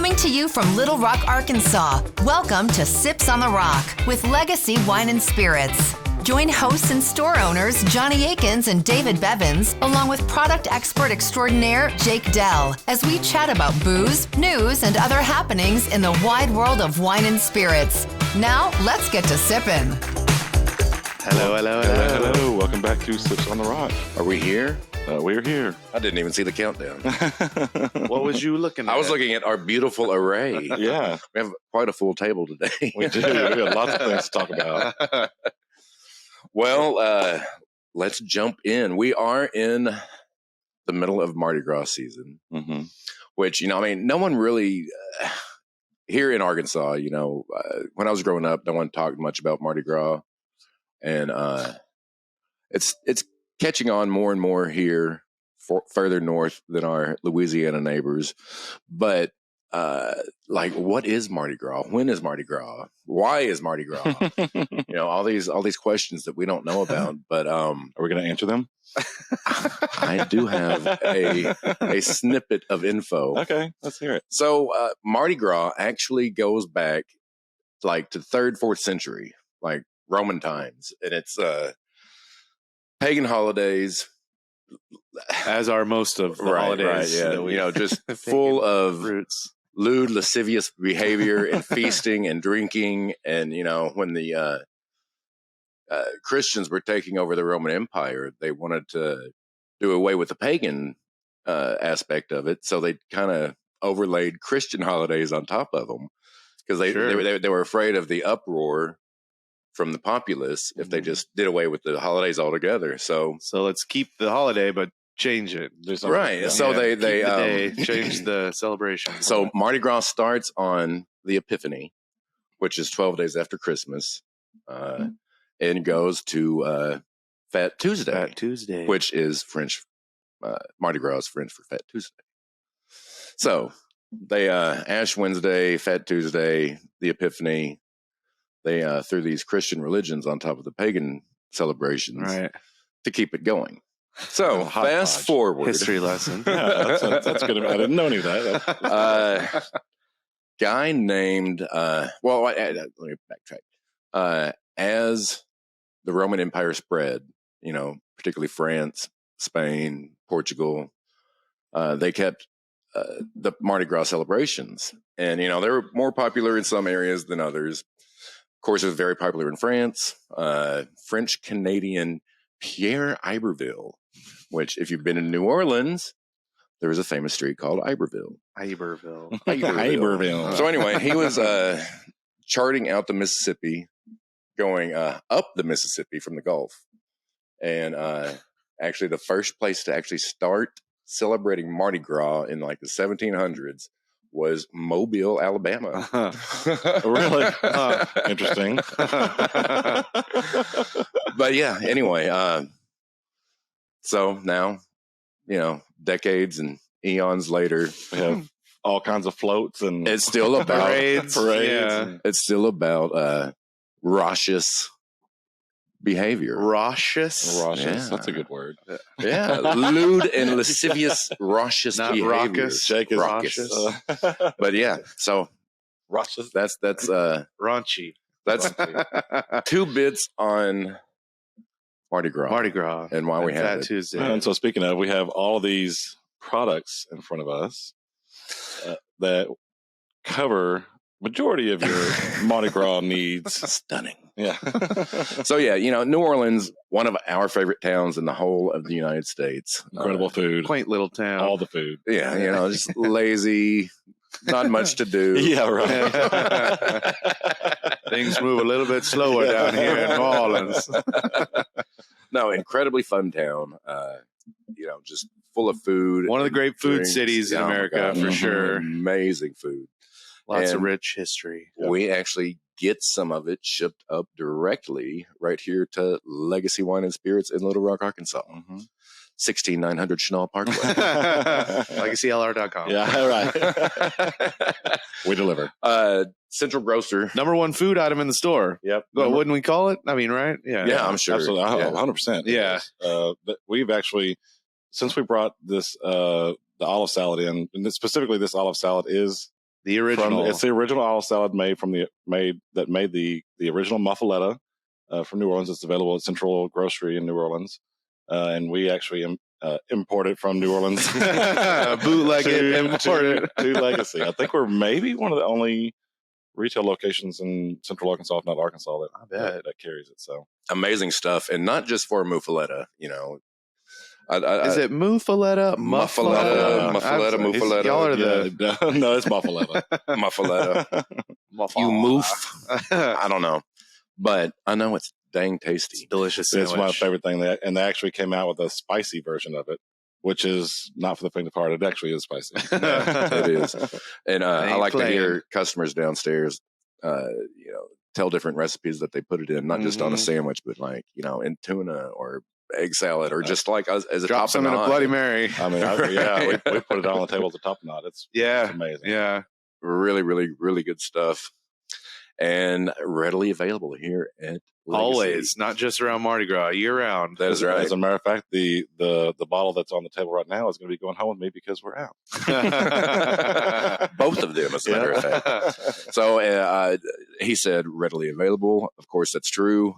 Coming to you from Little Rock, Arkansas, welcome to Sips on the Rock with Legacy Wine and Spirits. Join hosts and store owners Johnny Akins and David Bevins, along with product expert extraordinaire Jake Dell, as we chat about booze, news, and other happenings in the wide world of wine and spirits. Now, let's get to sipping. Hello. Welcome back to Sips on the Rock. Are we here? We're here. I didn't even see the countdown. What was you looking at? I was looking at our beautiful array. Yeah. We have quite a full table today. We do. We got lots of things to talk about. Well, let's jump in. We are in the middle of Mardi Gras season, which, no one really, here in Arkansas, when I was growing up, no one talked much about Mardi Gras. And it's catching on more and more here further north than our Louisiana neighbors. But what is Mardi Gras? When is Mardi Gras? Why is Mardi Gras? All these questions that we don't know about. But are we going to answer them? I do have a snippet of info. Okay, let's hear it. So Mardi Gras actually goes back to 3rd, 4th century, like Roman times, and it's pagan holidays, as are most of the holidays. Right, yeah. Just full of roots, lewd, lascivious behavior and feasting and drinking. And when the Christians were taking over the Roman Empire, they wanted to do away with the pagan aspect of it, so they kind of overlaid Christian holidays on top of them because they were afraid of the uproar from the populace if they just did away with the holidays altogether. So let's keep the holiday, but change it. Right. So they change the celebration. So Mardi Gras starts on the Epiphany, which is 12 days after Christmas, and goes to Fat Tuesday, which is French. Mardi Gras is French for Fat Tuesday. So they Ash Wednesday, Fat Tuesday, the Epiphany. They threw these Christian religions on top of the pagan celebrations to keep it going. So fast forward. History lesson. Yeah, that's good. I didn't know any of that. Guy named, let me backtrack. As the Roman Empire spread, particularly France, Spain, Portugal, they kept the Mardi Gras celebrations. And, they were more popular in some areas than others. Of course, it was very popular in France. French-Canadian Pierre Iberville, which, if you've been in New Orleans, there was a famous street called Iberville. So anyway, he was charting out the Mississippi, going up the Mississippi from the Gulf. And actually, the first place to actually start celebrating Mardi Gras in the 1700s was Mobile, Alabama. Really? Interesting. But yeah, anyway, so now, decades and eons later, we have all kinds of floats and it's still about parades. Yeah. It's still about raucous behavior. Raucous? Yeah. That's a good word. Yeah. Lewd and lascivious raucous Not behavior. raucous. Jake is raucous. But yeah, so raucous. That's raunchy. That's 2 bits on Mardi Gras. And why we have Fat it. Tuesday. And so speaking of, we have all of these products in front of us that cover majority of your Mardi Gras needs. Stunning. Yeah. So yeah, New Orleans, one of our favorite towns in the whole of the United States. Incredible food. Quaint little town. All the food. Yeah, just lazy, not much to do. Yeah, right. Things move a little bit slower down here in New Orleans. No, incredibly fun town. Just full of food. One of the great food drinks. cities in America, for sure. Amazing food. Lots of rich history. We actually get some of it shipped up directly right here to Legacy Wine and Spirits in Little Rock, Arkansas. 16900 Chenal Parkway. LegacyLR.com. Yeah, right. We deliver. Central Grocer. Number 1 food item in the store. Yep. Well, wouldn't we call it? I mean, right? Yeah, I'm sure. Absolutely. Yeah. 100%. Yeah. But we've actually, since we brought this, the olive salad in, and specifically this olive salad is The original. It's the original olive salad made the original muffaletta from New Orleans. It's available at Central Grocery in New Orleans, and we actually import it from New Orleans. Bootleg it, import it to Legacy. I think we're maybe one of the only retail locations in Central Arkansas, if not Arkansas, that carries it. So amazing stuff, and not just for muffaletta. You know, is it muffaletta? Muffaletta. Y'all are no, it's muffaletta. Muffaletta. You moof. I don't know, but I know it's dang tasty. It's delicious. It's my favorite thing. And they actually came out with a spicy version of it, which is not for the faint of heart. It actually is spicy. It is. And I like to hear customers downstairs, tell different recipes that they put it in, not just on a sandwich, but like, in tuna or egg salad, or just like as a drop top some in a Bloody Mary. I mean, we put it on the table as a top knot. It's amazing. Yeah. Really, really, really good stuff. And readily available here at Legacy. Always, not just around Mardi Gras, year round. That is right. As a matter of fact, the bottle that's on the table right now is going to be going home with me because we're out. Both of them, as a matter of fact. So he said readily available. Of course, that's true.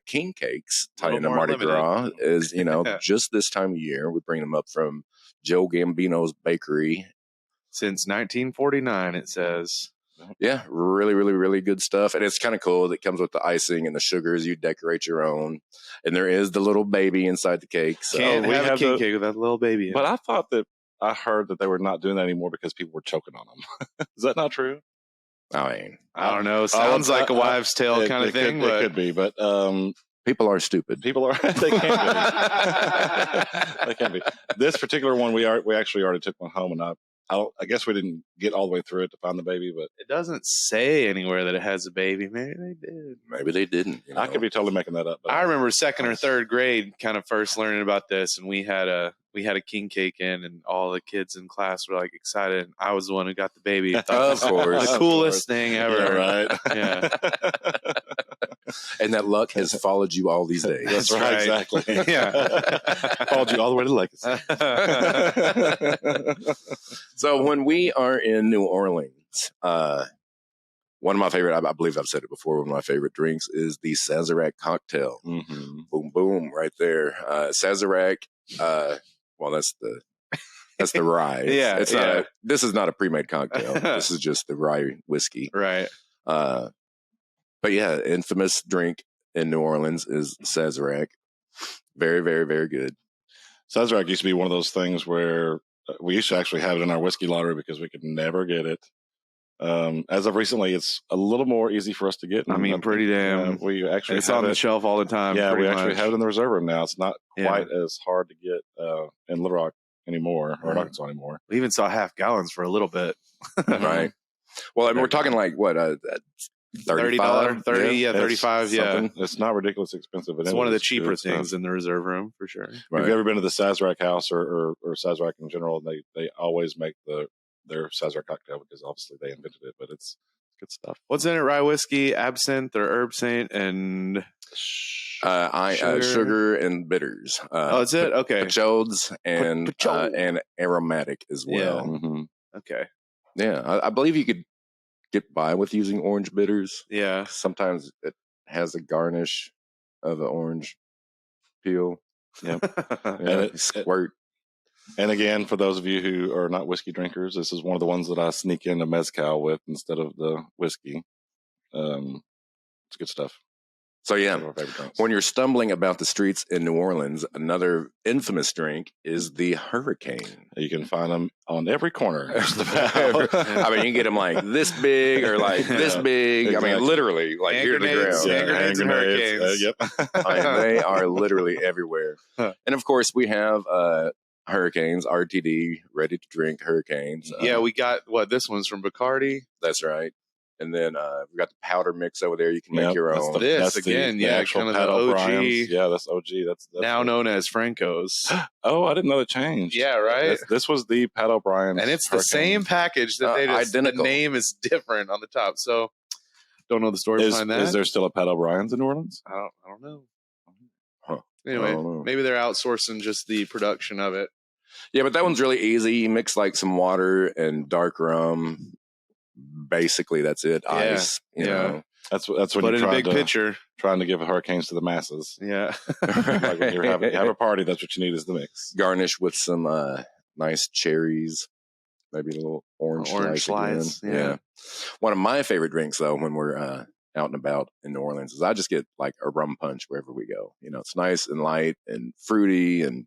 King cakes, tie into Mardi Gras, is just this time of year. We bring them up from Joe Gambino's Bakery since 1949. It says. Yeah, really, really, really good stuff. And it's kind of cool. It comes with the icing and the sugars. You decorate your own. And there is the little baby inside the cake. So Can't have a king cake without the little baby. But I heard that they were not doing that anymore because people were choking on them. Is that not true? I mean, I don't know. Sounds like a wives' tale kind of thing. It could be, but people are stupid. People are. They can't be. They can't be. This particular one, we actually already took one home, and I guess we didn't get all the way through it to find the baby, but it doesn't say anywhere that it has a baby. Maybe they did. Maybe they didn't. I could be totally making that up. But I remember second or third grade kind of first learning about this, and we had a king cake in, and all the kids in class were like excited. And I was the one who got the baby. Of course, the coolest thing ever. Yeah, right? Yeah. And that luck has followed you all these days. That's right. Exactly. Yeah. Followed you all the way to Legacy. So when we are in New Orleans, one of my favorite, I believe I've said it before, one of my favorite drinks is the Sazerac cocktail. Mm-hmm. Boom, boom, right there. Sazerac, well, that's the rye. Yeah. This is not a pre-made cocktail. This is just the rye whiskey. Right. But yeah, infamous drink in New Orleans is Sazerac. Very, very, very good. Sazerac used to be one of those things where we used to actually have it in our whiskey lottery because we could never get it. As of recently, it's a little more easy for us to get. I mean, pretty damn. We actually it's on the shelf all the time. Yeah, we actually have it in the reserve room now. It's not quite as hard to get in Little Rock anymore, or in Arkansas anymore. We even saw half gallons for a little bit. Right. Well, I mean, we're talking like what, $30, 35. Yeah, it's not ridiculously expensive. It's one of the cheaper things in the reserve room for sure. Right. Have you ever been to the Sazerac house or Sazerac in general? They always make their Sazerac cocktail because obviously they invented it, but it's good stuff. What's in it? Rye whiskey, absinthe, or herb saint, and sugar and bitters. That's it. Okay, Pachodes and aromatic as well. Yeah. Mm-hmm. Okay. Yeah, I believe you could get by with using orange bitters. Yeah. Sometimes it has a garnish of an orange peel. Yep. And squirt. And again, for those of you who are not whiskey drinkers, this is one of the ones that I sneak in a mezcal with instead of the whiskey. It's good stuff. So yeah, when you're stumbling about the streets in New Orleans, another infamous drink is the Hurricane. You can find them on every corner. I mean, you can get them like this big or like this big. Exactly. I mean, literally like here to the ground. Hand grenades and hurricanes. Yep. I mean, they are literally everywhere. And of course, we have Hurricanes, RTD, ready to drink Hurricanes. Yeah, we got this one's from Bacardi. That's right. And then we got the powder mix over there. You can make your own. That's the actual kind of the OG. Brian's. Yeah, that's OG. That's now known as Franco's. Oh, I didn't know that changed. Yeah, right. This was the Pat O'Brien's, and it's the same package that they just identical. The name is different on the top. So don't know the story behind that. Is there still a Pat O'Brien's in New Orleans? I don't know. Huh. Anyway, maybe they're outsourcing just the production of it. Yeah, but that one's really easy. You mix like some water and dark rum. basically that's it. Ice. You know. That's when But you're in a big picture, trying to give hurricanes to the masses. Yeah. Like when you have a party, that's what you need is the mix. Garnish with some nice cherries, maybe a little orange slice. Yeah. One of my favorite drinks, though, when we're out and about in New Orleans, is I just get like a rum punch wherever we go. You know, it's nice and light and fruity and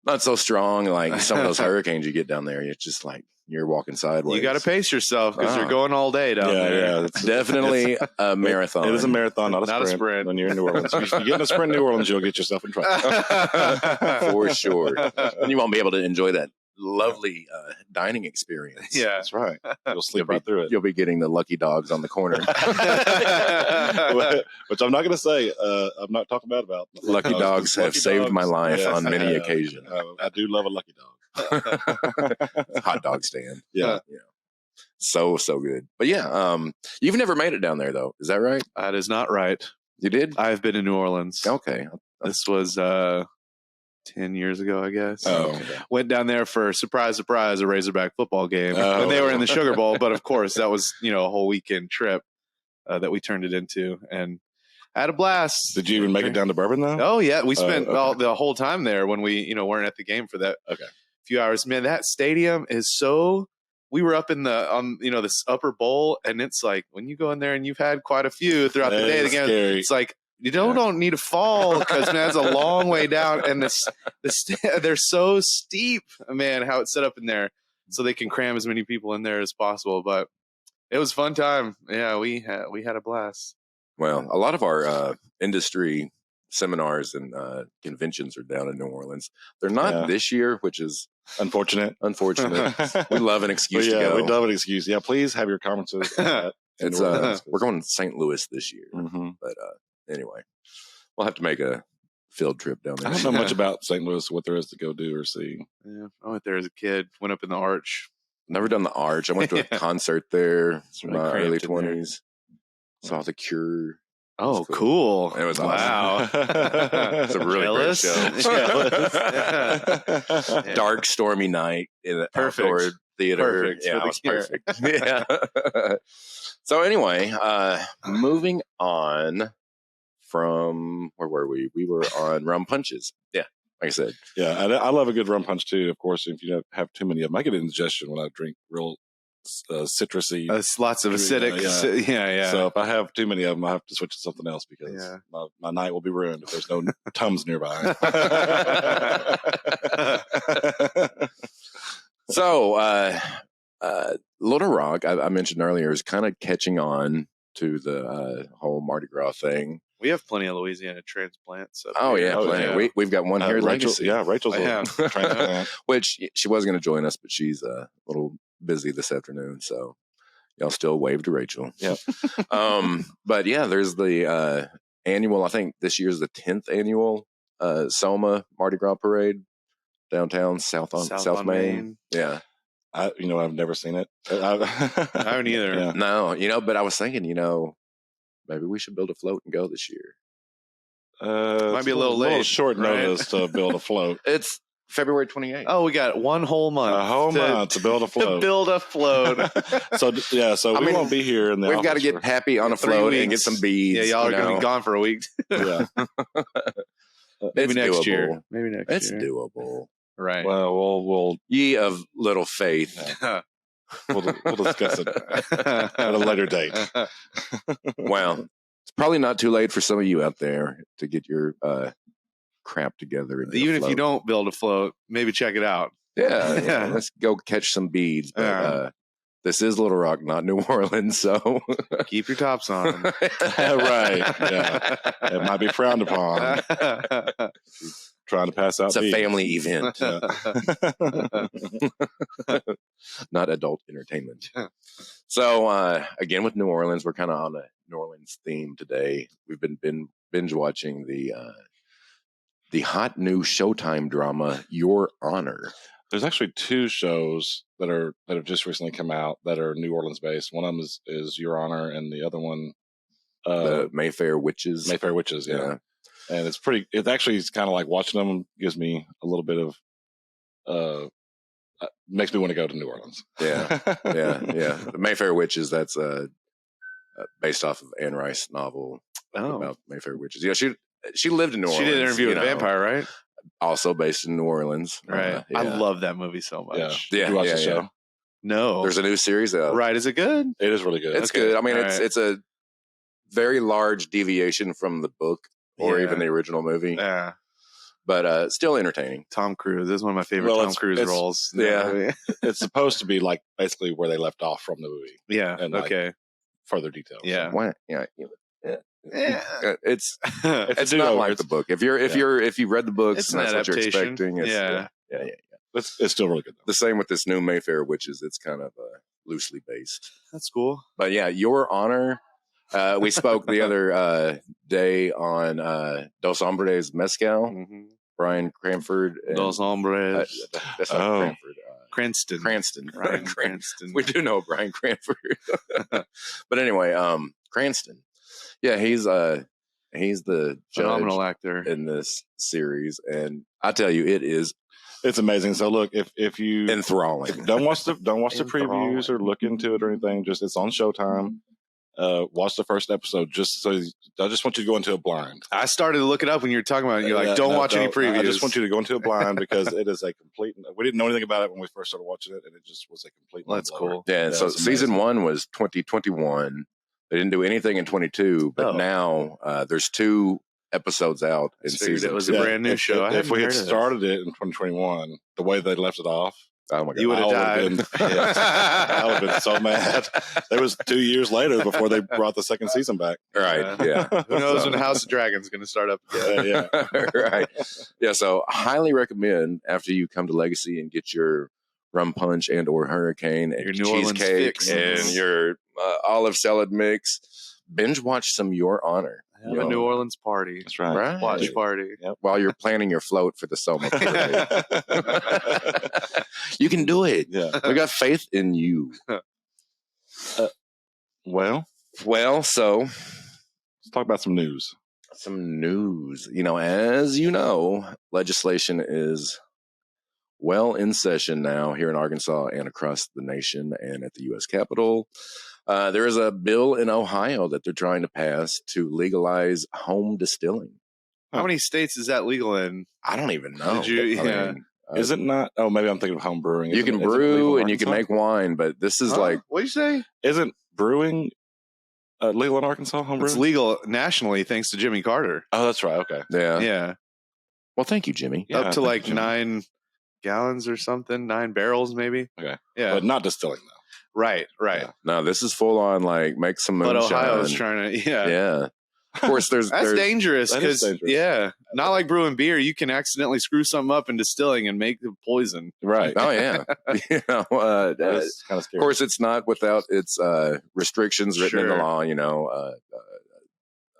not so strong like some of those hurricanes you get down there. It's just like you're walking sideways. You got to pace yourself because you're going all day down there. Yeah, it's definitely a marathon. It is a marathon, not a sprint. When you're in New Orleans, if you get in a sprint in New Orleans, you'll get yourself in trouble for sure. And you won't be able to enjoy that lovely dining experience. Yeah, that's right. You'll sleep right through it. You'll be getting the lucky dogs on the corner, which I'm not going to say. I'm not talking bad about. Lucky dogs have saved my life on many occasions. I do love a lucky dog. Hot dog stand. Yeah. So good. But you've never made it down there though. Is that right? That is not right. You did? I've been to New Orleans. Okay. This was 10 years ago, I guess. Oh, okay. Went down there for surprise, a Razorback football game. And they were in the Sugar Bowl, but of course that was, a whole weekend trip that we turned it into, and I had a blast. Did you even make it down to Bourbon though? Oh yeah, we spent the whole time there when we, weren't at the game for that few hours. Man, that stadium is so. We were up in this upper bowl, and it's like when you go in there and you've had quite a few throughout the day. Again, it's like you don't need to fall because man, it's a long way down, and they're so steep. Man, how it's set up in there, so they can cram as many people in there as possible. But it was a fun time. Yeah, we had a blast. Well, a lot of our industry seminars and conventions are down in New Orleans. They're not this year, which is unfortunate. We love an excuse to go. We love an excuse. Yeah, please have your conferences. We're going to St. Louis this year. Mm-hmm. But anyway, we'll have to make a field trip down there. I don't know much about St. Louis, what there is to go do or see. Yeah, I went there as a kid. Went up in the Arch. Never done the Arch. I went to a concert there in my early 20s. Saw The Cure. Oh, cool. It was awesome. It's a really great show. Dark, stormy night in the outdoor theater. Perfect. Yeah, it was perfect. Yeah. So anyway, moving on from, where were we? We were on rum punches. Yeah, like I said. Yeah, I love a good rum punch too, of course. If you don't have too many of them, I get indigestion when I drink real citrusy. Lots of acidic. Yeah. So if I have too many of them, I have to switch to something else because my night will be ruined if there's no Tums nearby. So Little Rock, I mentioned earlier, is kind of catching on to the whole Mardi Gras thing. We have plenty of Louisiana transplants. Plenty. Yeah. We've got one here at Legacy. Yeah, Rachel's a transplant. Which she was going to join us, but she's a little busy this afternoon, so y'all still wave to Rachel. Yeah. But yeah, there's the annual, I think this year's the 10th annual Soma Mardi Gras parade downtown South Main. Yeah. I've never seen it. I haven't either. Yeah. No, but I was thinking, maybe we should build a float and go this year. Might be a little late. Short notice to build a float. It's February 28th. Oh, we got one whole month. A whole month to build a float. So we won't be here in the We've got to get happy on a float and get some beads. Yeah, y'all are going to be gone for a week. Yeah. Maybe next year. It's doable. Right. Well, we'll ye of little faith. Yeah. We'll discuss it at a later date. Well, it's probably not too late for some of you out there to get your crap together. Even if you don't build a float, maybe check it out. Yeah. Let's go catch some beads. But this is Little Rock, not New Orleans, so keep your tops on. Right. Yeah. It might be frowned upon. Trying to pass out. It's a family event. Not adult entertainment. So again, with New Orleans, we're kind of on a New Orleans theme today. We've been binge watching the hot new Showtime drama, Your Honor. There's actually two shows that have just recently come out that are New Orleans based. One of them is Your Honor, and the other one, the Mayfair Witches. Mayfair Witches, yeah. And it's kind of like watching them gives me a little bit of makes me want to go to New Orleans. Yeah. The Mayfair Witches. That's based off of Anne Rice novel about Mayfair Witches. Yeah, she lived in New Orleans. She did Interview with a Vampire, right? Also based in New Orleans. Right. I love that movie so much. Yeah. Did you watch the show? No. There's a new series out. Right. Is it good? It is really good. It's good. I mean, it's a very large deviation from the book or even the original movie. Yeah. But still entertaining. Tom Cruise. This is one of my favorite Tom Cruise roles. Yeah. It's supposed to be like basically where they left off from the movie. Yeah. And further details. Yeah. It's not like the book. If you read the books, it's and that's what you're expecting. Yeah. It's still really good. The same with this new Mayfair Witches. It's kind of loosely based. That's cool. But yeah, Your Honor. We spoke the other day on Dos Hombres Mezcal. Mm-hmm. Brian Cranford. Dos Hombres. That's not Cranford. Cranston. Brian Cranston. We do know Brian Cranford. But anyway, Cranston. Yeah, he's the phenomenal judge actor in this series, and I tell you, it's amazing. So look, if you enthralling, don't watch the previews or look into it or anything, just it's on Showtime. Watch the first episode I just want you to go into it blind. I started to look it up when you were talking about it. You're like, don't watch any previews. I just want you to go into it blind because it is a complete. We didn't know anything about it when we first started watching it, and it just was a complete. That's cool. Yeah. So season 1 was 2021. They didn't do anything in 22, but now there's 2 episods out in season. It was a brand new show. If we had started it in 2021, the way they left it off. Oh my God! You would have died. I would have been so mad. It was 2 years later before they brought the second season back. Right? Yeah. Who knows when House of Dragons is going to start up again? Right. Yeah. So highly recommend after you come to Legacy and get your rum punch and or hurricane and your New Orleans cheesecake and your olive salad mix. Binge watch some Your Honor. A New Orleans party. That's right. Watch party. Yep. While you're planning your float for the Soma parade. You can do it. Yeah. We got faith in you. Well, so let's talk about some news. Some news. As you know, legislation is well in session now here in Arkansas and across the nation and at the U.S. Capitol. There is a bill in Ohio that they're trying to pass to legalize home distilling. How many states is that legal in? I don't even know. Is it not? Oh, maybe I'm thinking of home brewing. You can brew and you can make wine, but this is like... What'd you say? Isn't brewing legal in Arkansas, home brewing? It's legal nationally thanks to Jimmy Carter. Oh, that's right. Okay. Yeah. Well, thank you, Jimmy. Yeah, up to like 9 gallons or something, 9 barrels maybe. Okay. Yeah. But not distilling, though. Right. Yeah. No, this is full on like make some moonshine. But Ohio's trying to, Yeah. Of course, that's dangerous because, not like brewing beer. You can accidentally screw something up in distilling and make the poison. Right. Oh, yeah. That's kind of scary. Of course, it's not without its restrictions written in the law,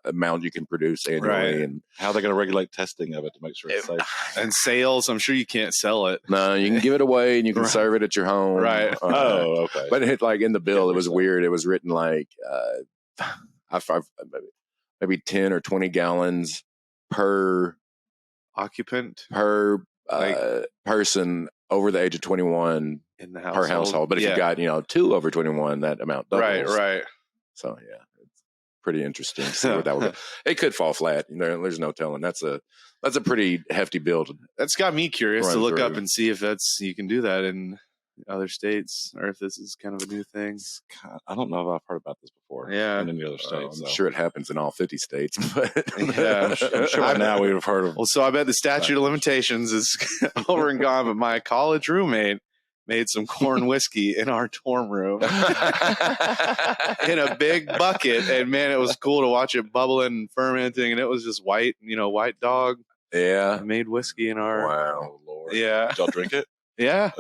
amount you can produce annually. Right. And how are they going to regulate testing of it to make sure it's safe? And sales, I'm sure you can't sell it. No, you can give it away and you can serve it at your home. Right. Okay. But in the bill, it was weird. It was written like maybe 10 or 20 gallons per occupant per person over the age of 21 in the per household. But if you got 2 over 21, that amount doubles. Right. So it's pretty interesting to see where that will go. It could fall flat. There's no telling. That's a pretty hefty bill. That's got me curious to look up and see if you can do that in other states or if this is kind of a new thing. I don't know if I've heard about this before. Yeah. In any other states. I'm sure it happens in all 50 states. But I'm sure by now we would have heard of. Well, so I bet the statute of limitations is over and gone. But my college roommate made some corn whiskey in our dorm room in a big bucket, and man, it was cool to watch it bubbling and fermenting. And it was just white dog. Yeah, made whiskey in our. Wow, Lord. Yeah, did y'all drink it? Yeah.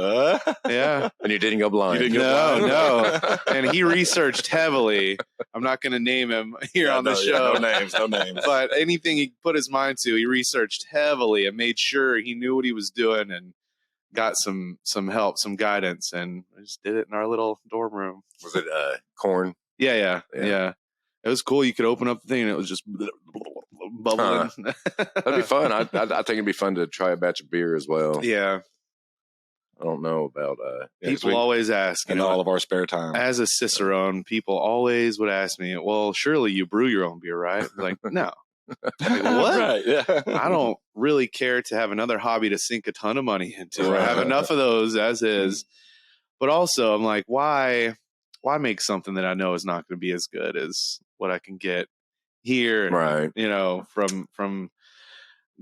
Yeah. And you didn't go blind. No. And he researched heavily. I'm not going to name him here on the show. No names. But anything he put his mind to, he researched heavily and made sure he knew what he was doing and got some help, some guidance, and I just did it in our little dorm room. Was it corn? Yeah. It was cool. You could open up the thing and it was just bubbling. That'd be fun. I think it'd be fun to try a batch of beer as well. Yeah. I don't know about people always ask, in all of our spare time. As a Cicerone, people always would ask me, "Well, surely you brew your own beer, right?" Like, no. Like, what? Right, yeah. I don't really care to have another hobby to sink a ton of money into. I have enough of those as is. But also, I'm like, why make something that I know is not going to be as good as what I can get here? And, right. You know, from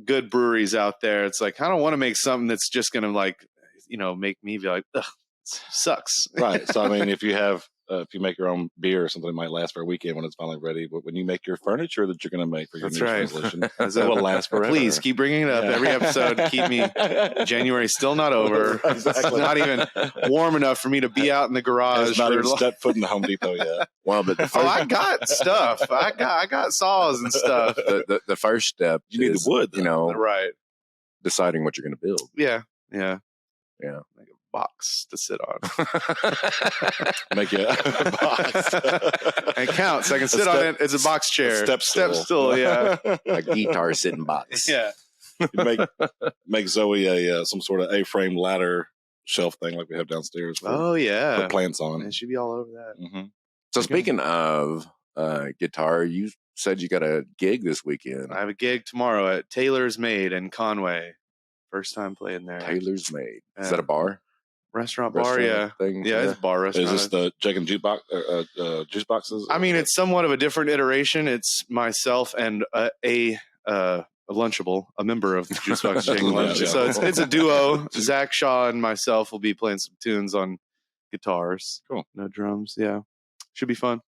good breweries out there. It's like, I don't want to make something that's just going to, like, you know, make me be like, ugh, sucks. Right. So, I mean, if you make your own beer or something, it might last for a weekend when it's finally ready. But when you make your furniture that you're going to make for your new translation, it will last forever. Please keep bringing it up every episode. Keep me. January's still not over. Exactly. It's not even warm enough for me to be out in the garage. It's not even stepped foot in the Home Depot yet. Well, but I got stuff. I got saws and stuff. The first step, you need the wood, though. You know, right? Deciding what you're going to build. Yeah. Like a box to sit on. Make it a box. It counts. I can sit on it. It's a box chair. Step stool. Yeah. A guitar sitting box. Yeah. You make Zoe some sort of A-frame ladder shelf thing like we have downstairs. Put plants on. It should be all over that. Mm-hmm. So speaking of guitar, you said you got a gig this weekend. I have a gig tomorrow at Taylor's Made in Conway. First time playing there. Taylor's Made. Is that a bar? Restaurant bar, yeah. Thing? Yeah, it's a bar restaurant. Is this the Jake and Jukebox, juice boxes? I mean, it's somewhat of a different iteration. It's myself and a Lunchable, a member of the Juice Box Jake and Lunch. Yeah. So it's a duo. Zach Shaw and myself will be playing some tunes on guitars. Cool. No drums. Yeah. Should be fun.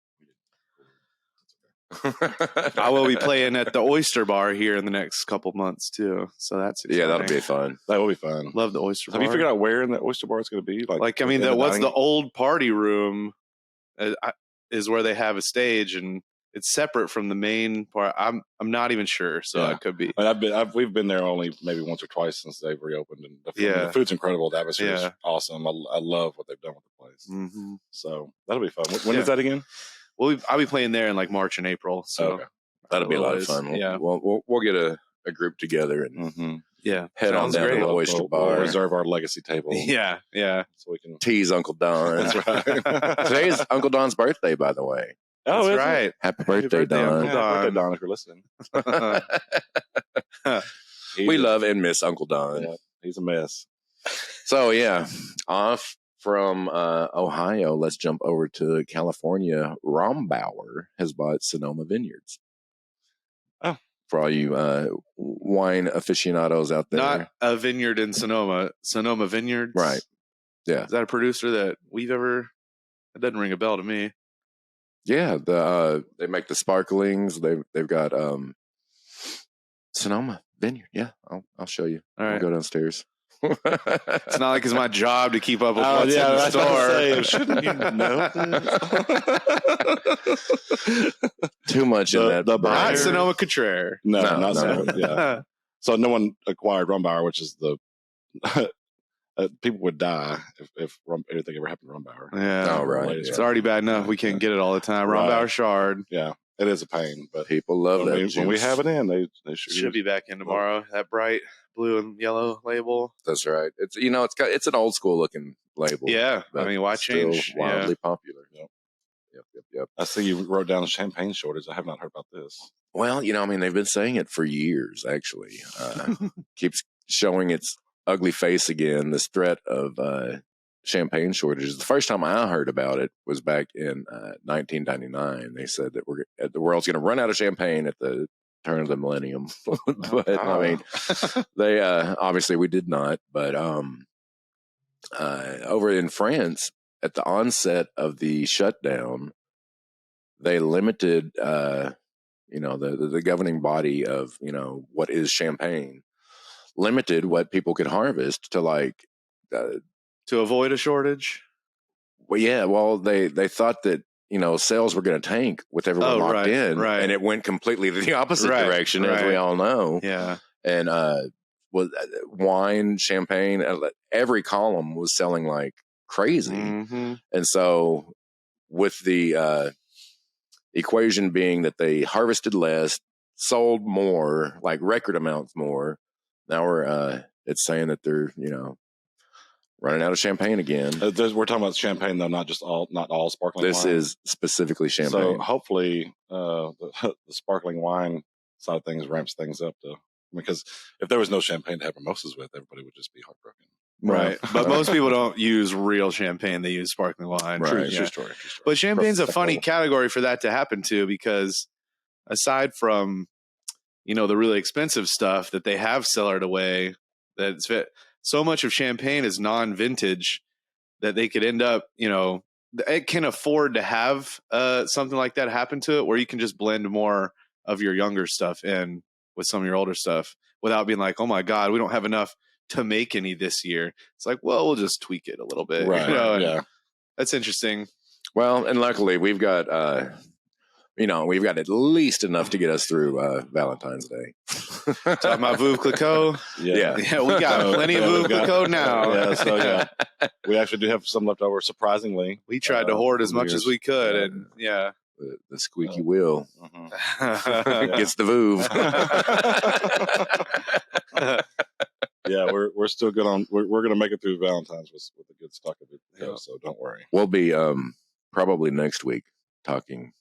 I will be playing at the Oyster Bar here in the next couple months too, so that's exciting. Yeah, that'll be fun. That will be fun. Love the Oyster Bar. Have you figured out where in the Oyster Bar it's going to be? Like I mean, what's the old party room is where they have a stage, and it's separate from the main part. I'm not even sure, so it could be. And we've been there only maybe once or twice since they've reopened, and the food's incredible. The atmosphere is awesome. I love what they've done with the place. Mm-hmm. So that'll be fun. When is that again? Well, I'll be playing there in like March and April. So that'll be a lot of fun. We'll get a group together and head on down to the Oyster Bar. We'll reserve our legacy table. Yeah. So we can tease Uncle Don. That's right. Today's Uncle Don's birthday, by the way. Oh, that's right. Happy birthday, Don. Happy birthday, Don, if you're listening. We love and miss Uncle Don. Yeah, he's a mess. So, off from Ohio, let's jump over to California. Rombauer has bought Sonoma Vineyards. Oh. For all you wine aficionados out there. Not a vineyard in Sonoma. Sonoma Vineyards. Right. Yeah. Is that a producer that we've ever... It doesn't ring a bell to me. Yeah, they make the sparklings. They've got Sonoma Vineyard. Yeah, I'll show you. All right, we'll go downstairs. It's not like it's my job to keep up with what's in the store. Shouldn't you know this? Too much in that. Not Sonoma Cutrer. No, not Sonoma. Yeah. So no one acquired Rombauer, which is the people would die if anything ever happened to Rombauer. Yeah, right. It's already bad enough. We can't get it all the time. Rombauer Shard. Yeah, it is a pain, but people love that. When we have it in, they should be back in tomorrow. That bright blue and yellow label. That's right. It's it's an old school looking label. Yeah, I mean, why change? Wildly popular. Yep. I see you wrote down a champagne shortage. I have not heard about this. Well, they've been saying it for years. Actually, keeps showing its ugly face again. This threat of champagne shortages. The first time I heard about it was back in 1999. They said that the world's going to run out of champagne at the turn of the millennium. But I mean, they obviously we did not. But over in France, at the onset of the shutdown, they limited the governing body of what is champagne, limited what people could harvest to to avoid a shortage. Well, yeah. Well, they thought that sales were going to tank with everyone locked in, right. And it went completely the opposite direction, as we all know. Yeah, and was wine, champagne, every column was selling like crazy, and so with the equation being that they harvested less, sold more, like record amounts more. Now it's saying that they're running out of champagne again. We're talking about champagne though, not all sparkling. This wine. is specifically champagne. So hopefully, the sparkling wine side of things ramps things up because if there was no champagne to have mimosas with, everybody would just be heartbroken. Right. But most people don't use real champagne. They use sparkling wine. Right. True story. But champagne's a funny category for that to happen to, because aside from, the really expensive stuff that they have cellared away, so much of champagne is non-vintage that they could end up, it can afford to have something like that happen to it, where you can just blend more of your younger stuff in with some of your older stuff without being like, oh my God, we don't have enough to make any this year. It's like, well, we'll just tweak it a little bit. Right. Yeah. That's interesting. Well, and luckily we've got, we've got at least enough to get us through Valentine's Day. Talking about Veuve Clicquot. Yeah, we got plenty of Veuve Clicquot now. We actually do have some left over, surprisingly. We tried to hoard as much as we could, and the squeaky wheel gets the Veuve. Yeah, we're still good on. We're going to make it through Valentine's with a good stock of it, so don't worry. We'll be probably next week talking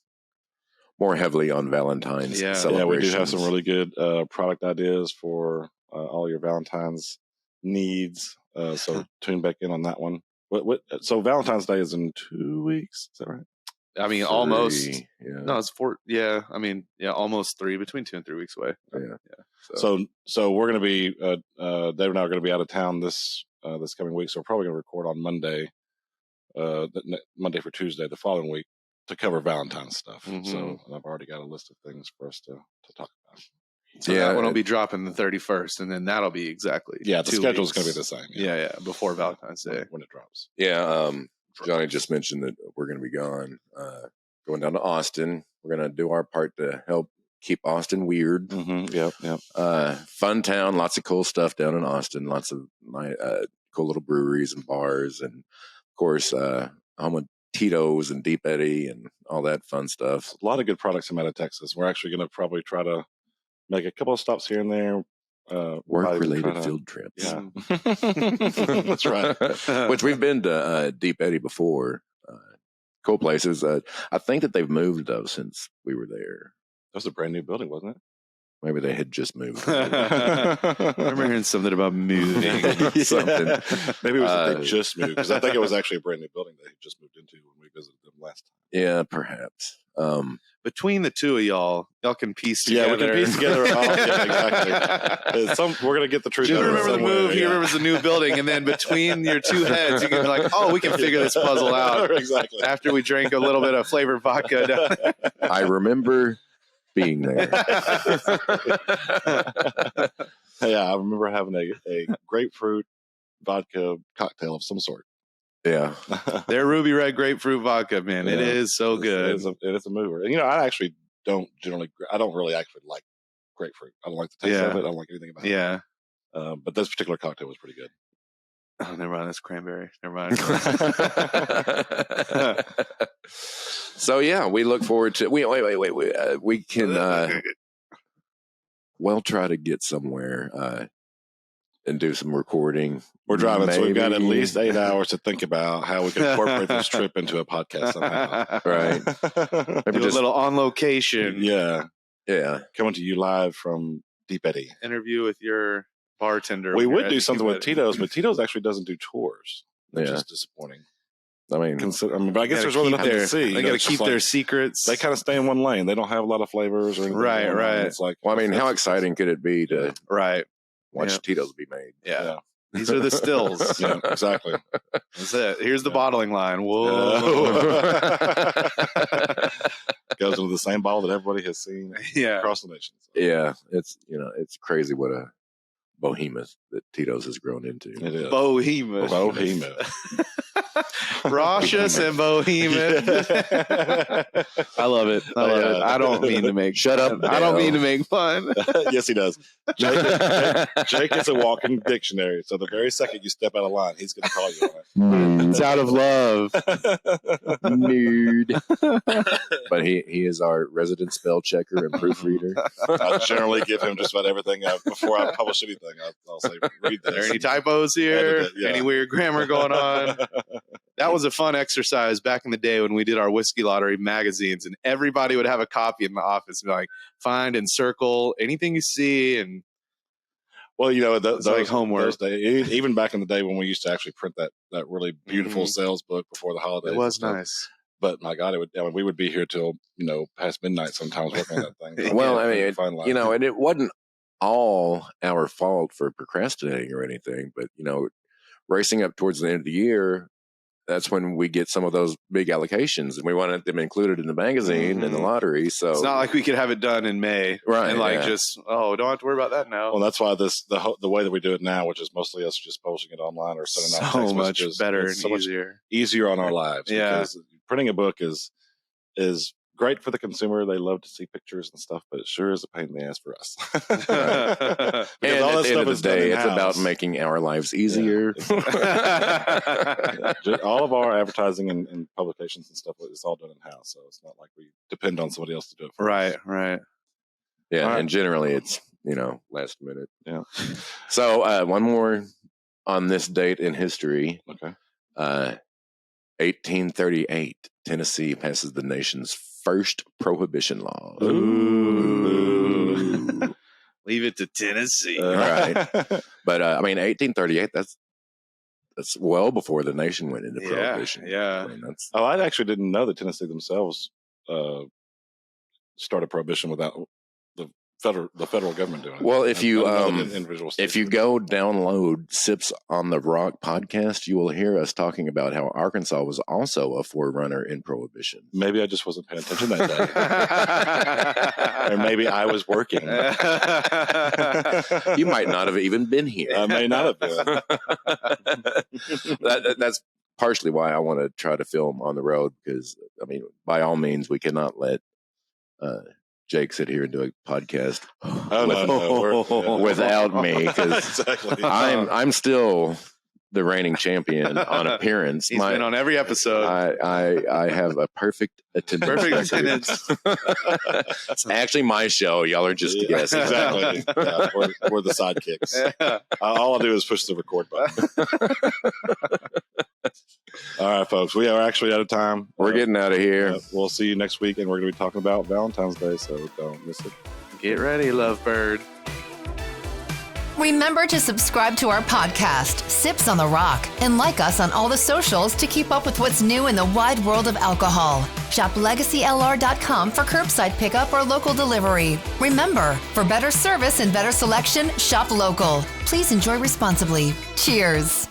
more heavily on Valentine's celebrations. Yeah, we do have some really good product ideas for all your Valentine's needs. So tune back in on that one. So Valentine's Day is in 2 weeks. Is that right? I mean, 3, almost. Yeah. No, it's 4. Yeah, I mean, almost 3, between 2 and 3 weeks away. Yeah. So we're going to be Dave and I are going to be out of town this coming week. So we're probably going to record on Monday, Monday for Tuesday, the following week, to cover Valentine's stuff. Mm-hmm. So I've already got a list of things for us to talk about. So that one will be dropping the 31st, and then that'll be exactly the schedule is going to be the same. Yeah, before Valentine's Day when it drops. Yeah, Johnny just mentioned that we're going to be gone, going down to Austin. We're going to do our part to help keep Austin weird. Mm-hmm. Yep. Fun town, lots of cool stuff down in Austin. Lots of cool little breweries and bars, and of course, home of Tito's and Deep Eddy and all that fun stuff. A lot of good products come out of Texas. We're actually going to probably try to make a couple of stops here and there. Work-related field trips. Yeah. That's right. Which we've been to Deep Eddy before. Cool places. I think that they've moved, though, since we were there. That was a brand new building, wasn't it? Maybe they had just moved. I remember hearing something about moving. Something. Maybe it was that they just moved, because I think it was actually a brand new building they just moved into when we visited them last time. Yeah, perhaps. Between the two of y'all can piece together. Yeah, we can piece together. Exactly. We're going to get the truth. You remember the move, he remembers the new building, and then between your two heads, you can be like, oh, we can figure this puzzle out. Exactly. After we drank a little bit of flavored vodka. I remember being there. Yeah, I remember having a grapefruit vodka cocktail of some sort. Yeah. Their ruby red grapefruit vodka, man. It is so good. It is a mover. And, I actually I don't really actually like grapefruit. I don't like the taste of it. I don't like anything about it. Yeah. But this particular cocktail was pretty good. Oh, never mind. That's cranberry. Never mind. So, yeah, we look forward to... Wait. We can... try to get somewhere and do some recording. We're driving, so we've got at least 8 hours to think about how we can incorporate this trip into a podcast somehow. Right. Maybe do a little on location. Yeah. Yeah. Coming to you live from Deep Eddy. Interview with your bartender. We would do something with Tito's, but Tito's actually doesn't do tours, which is disappointing. I mean, but I guess there's really nothing to see. They got to keep their secrets. They kind of stay in one lane. They don't have a lot of flavors or anything. Right. It's like, how exciting could it be to watch Tito's be made? Yeah. These are the stills. Yeah, exactly. That's it. Here's the bottling line. Whoa. Goes into the same bottle that everybody has seen across the nation. So. Yeah. It's crazy what a behemoth that Tito's has grown into. It is. Behemoth. Raucous and behemoth. I love it. I don't mean to make shut up. I don't mean to make fun. Yes, he does. Jake is a walking dictionary. So the very second you step out of line, he's going to call you on it. It's out of love. Nude. But he is our resident spell checker and proofreader. I generally give him just about everything before I publish anything. everything. I'll say, read this. Are there any typos here? Any weird grammar going on? That was a fun exercise back in the day when we did our whiskey lottery magazines, and everybody would have a copy in the office and be like, find and circle anything you see. And well, those like homework. Those days, even back in the day when we used to actually print that really beautiful sales book before the holidays. It was nice. But my God, we would be here till past midnight sometimes working on that thing. Well, I mean, and it wasn't all our fault for procrastinating or anything, but racing up towards the end of the year, that's when we get some of those big allocations, and we wanted them included in the magazine and the lottery. So it's not like we could have it done in May, right? And just don't have to worry about that now. Well, that's why the way that we do it now, which is mostly us just posting it online or sending out text much messages, better and so easier on our lives. Yeah, because printing a book is great for the consumer. They love to see pictures and stuff, but it sure is a pain in the ass for us. And all at the end of the day, it's about making our lives easier. Yeah. All of our advertising and publications and stuff, it's all done in-house, so it's not like we depend on somebody else to do it for us. Right. Yeah, right. And generally it's, last minute. Yeah. So one more on this date in history. Okay. 1838, Tennessee passes the nation's first prohibition law. Ooh. Leave it to Tennessee. Right. But 1838, that's well before the nation went into prohibition. Yeah. I actually didn't know that Tennessee themselves started prohibition without the federal government doing it. Well, if you go download Sips on the Rock podcast, you will hear us talking about how Arkansas was also a forerunner in prohibition. Maybe I just wasn't paying attention that day. Or maybe I was working. You might not have even been here. I may not have been. That's partially why I want to try to film on the road, because, by all means, we cannot let Jake sit here and do a podcast without me, because exactly. I'm still the reigning champion on appearance. He's been on every episode. I have a perfect attendance. It's actually my show. Y'all are just guessing. Exactly. Yeah, we're the sidekicks. Yeah. All I'll do is push the record button. All right, folks. We are actually out of time. We're getting out of here. We'll see you next week, and we're going to be talking about Valentine's Day, so don't miss it. Get ready, lovebird. Remember to subscribe to our podcast, Sips on the Rock, and like us on all the socials to keep up with what's new in the wide world of alcohol. Shop LegacyLR.com for curbside pickup or local delivery. Remember, for better service and better selection, shop local. Please enjoy responsibly. Cheers.